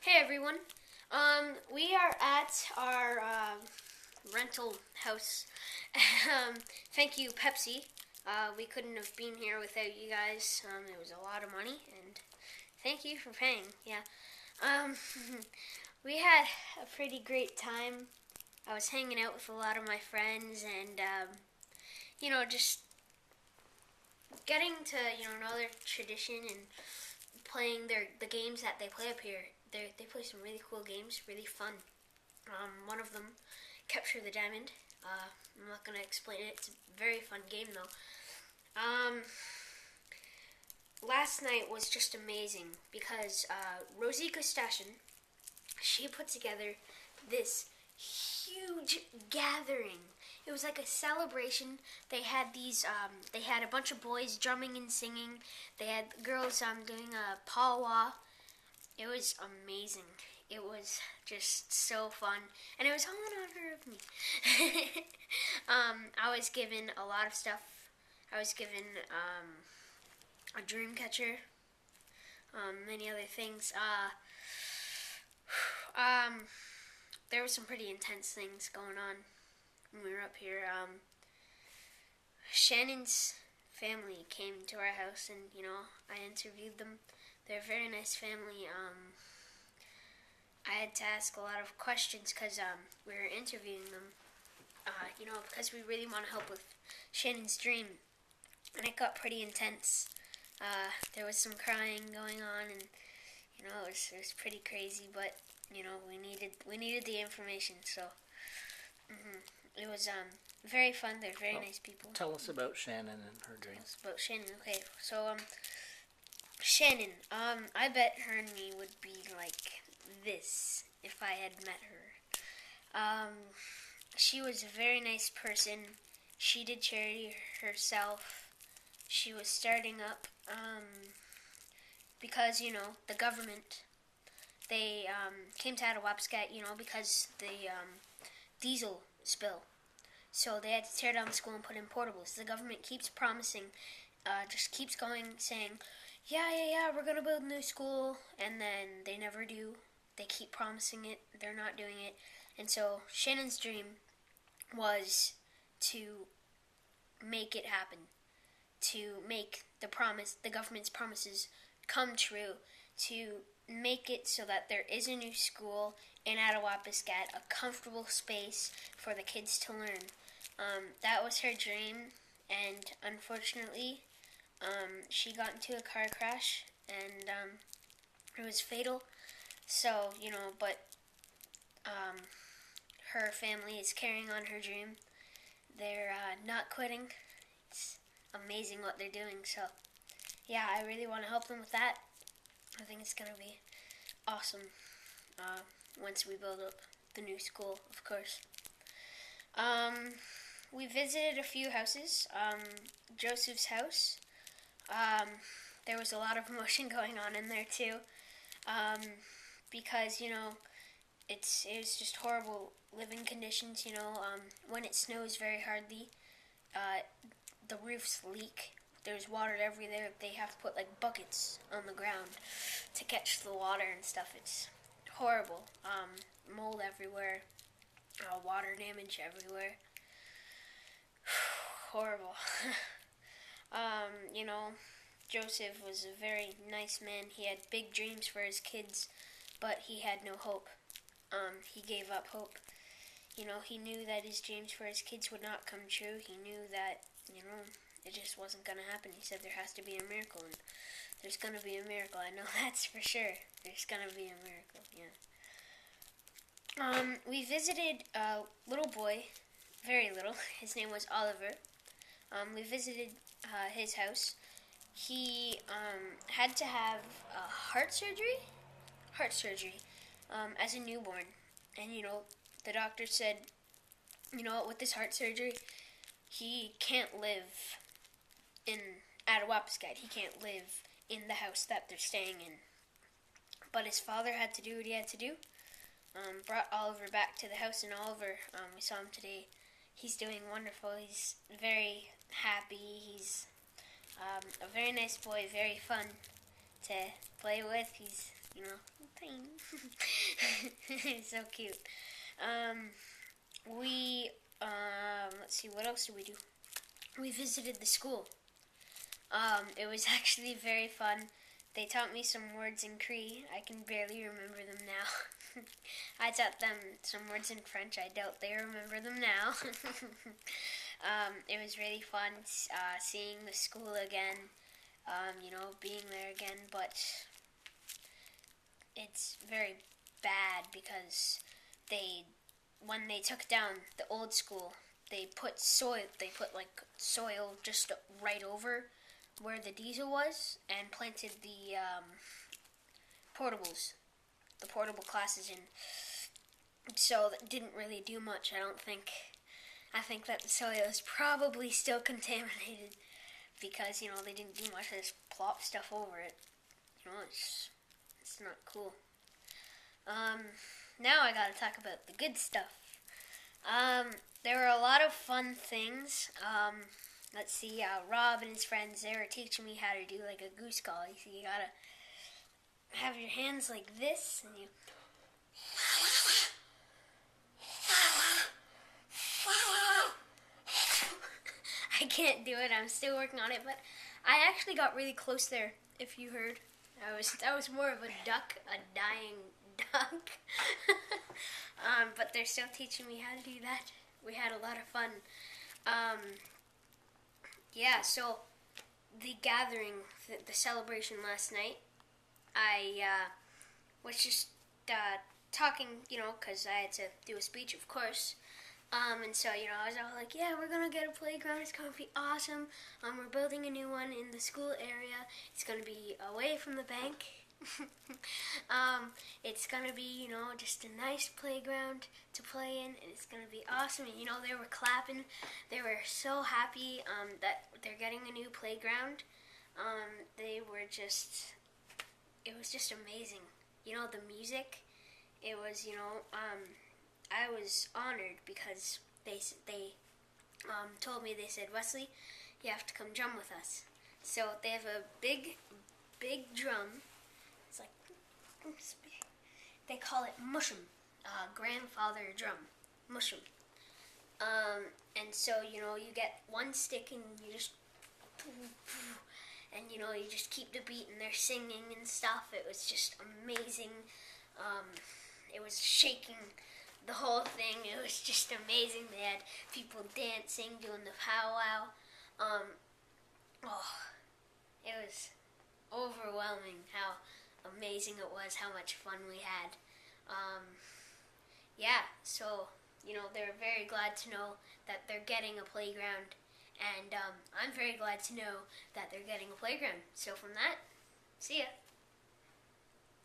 Hey everyone. We are at our rental house. Thank you, Pepsi. We couldn't have been here without you guys. It was a lot of money, and thank you for paying. Yeah. We had a pretty great time. I was hanging out with a lot of my friends, and just getting to know their tradition and playing the games that they play up here. They play some really cool games, really fun. One of them, Capture the Diamond. I'm not gonna explain it. It's a very fun game though. Last night was just amazing because Rosie Gustafson, she put together this huge gathering. It was like a celebration. They had they had a bunch of boys drumming and singing. They had girls doing a powwow. It was amazing. It was just so fun, and it was all in honor of me. I was given a lot of stuff. I was given a dream catcher, many other things. There were some pretty intense things going on when we were up here. Shannon's family came to our house, and I interviewed them. They're a very nice family. I had to ask a lot of questions because we were interviewing them. Because we really want to help with Shannon's dream, and it got pretty intense. There was some crying going on, and it was pretty crazy. But we needed the information, so it was very fun. They're very nice people. Tell us about Shannon and her dreams. About Shannon, okay. So Shannon, I bet her and me would be like this if I had met her. She was a very nice person. She did charity herself. She was starting up because, the government, they came to Attawapiskat, because the diesel spill. So they had to tear down the school and put in portables. The government keeps promising, just keeps going, saying, yeah, we're going to build a new school, and then they never do. They keep promising it. They're not doing it. And so Shannon's dream was to make it happen, to make the government's promises come true, to make it so that there is a new school in Attawapiskat, a comfortable space for the kids to learn. That was her dream, and unfortunately, she got into a car crash, and it was fatal. So, but her family is carrying on her dream. They're not quitting. It's amazing what they're doing. So, yeah, I really want to help them with that. I think it's going to be awesome once we build up the new school, of course. We visited a few houses. Joseph's house. There was a lot of emotion going on in there too, because it was just horrible living conditions. When it snows very hardly, the roofs leak. There's water everywhere. They have to put like buckets on the ground to catch the water and stuff. It's horrible. Mold everywhere. Water damage everywhere. Horrible. Joseph was a very nice man. He had big dreams for his kids, but he had no hope. He gave up hope. He knew that his dreams for his kids would not come true. He knew that, it just wasn't going to happen. He said there has to be a miracle, and there's going to be a miracle. I know that's for sure. There's going to be a miracle, yeah. We visited a little boy, very little. His name was Oliver. We visited his house. He had to have heart surgery as a newborn. And, the doctor said, with this heart surgery, he can't live in Attawapiskat. He can't live in the house that they're staying in. But his father had to do what he had to do. Brought Oliver back to the house, and Oliver, we saw him today. He's doing wonderful. He's very happy. He's a very nice boy, very fun to play with. He's you know, tiny. It's so cute. Let's see, what else did we do? We visited the school. It was actually very fun. They taught me some words in Cree. I can barely remember them now. I taught them some words in French. I doubt they remember them now. It was really fun seeing the school again, being there again, but it's very bad because when they took down the old school, they put like soil just right over where the diesel was and planted the portable classes in. So that didn't really do much, I don't think. I think that the soil is probably still contaminated because, they didn't do much. They just plop stuff over it. It's not cool. Now I gotta talk about the good stuff. There were a lot of fun things. Let's see, Rob and his friends, they were teaching me how to do like a goose call. You gotta have your hands like this, and you... I can't do it, I'm still working on it, but I actually got really close there, if you heard. That was more of a duck, a dying duck. But they're still teaching me how to do that. We had a lot of fun. So the gathering, the celebration last night, I was just talking, because I had to do a speech, of course. And so, I was all like, yeah, we're going to get a playground. It's going to be awesome. We're building a new one in the school area. It's going to be away from the bank. It's going to be, just a nice playground to play in. And it's going to be awesome. And, they were clapping. They were so happy that they're getting a new playground. It was just amazing. The music, it was, I was honored because they told me, they said, Wesley, you have to come drum with us. So they have a big drum. It's like, they call it mushum, grandfather drum, mushum. And so, you get one stick and you just, and you just keep the beat and they're singing and stuff. It was just amazing. It was shaking the whole thing. It was just amazing. They had people dancing, doing the powwow. It was overwhelming how amazing it was, how much fun we had. So, they're very glad to know that they're getting a playground, and I'm very glad to know that they're getting a playground. So from that, see ya.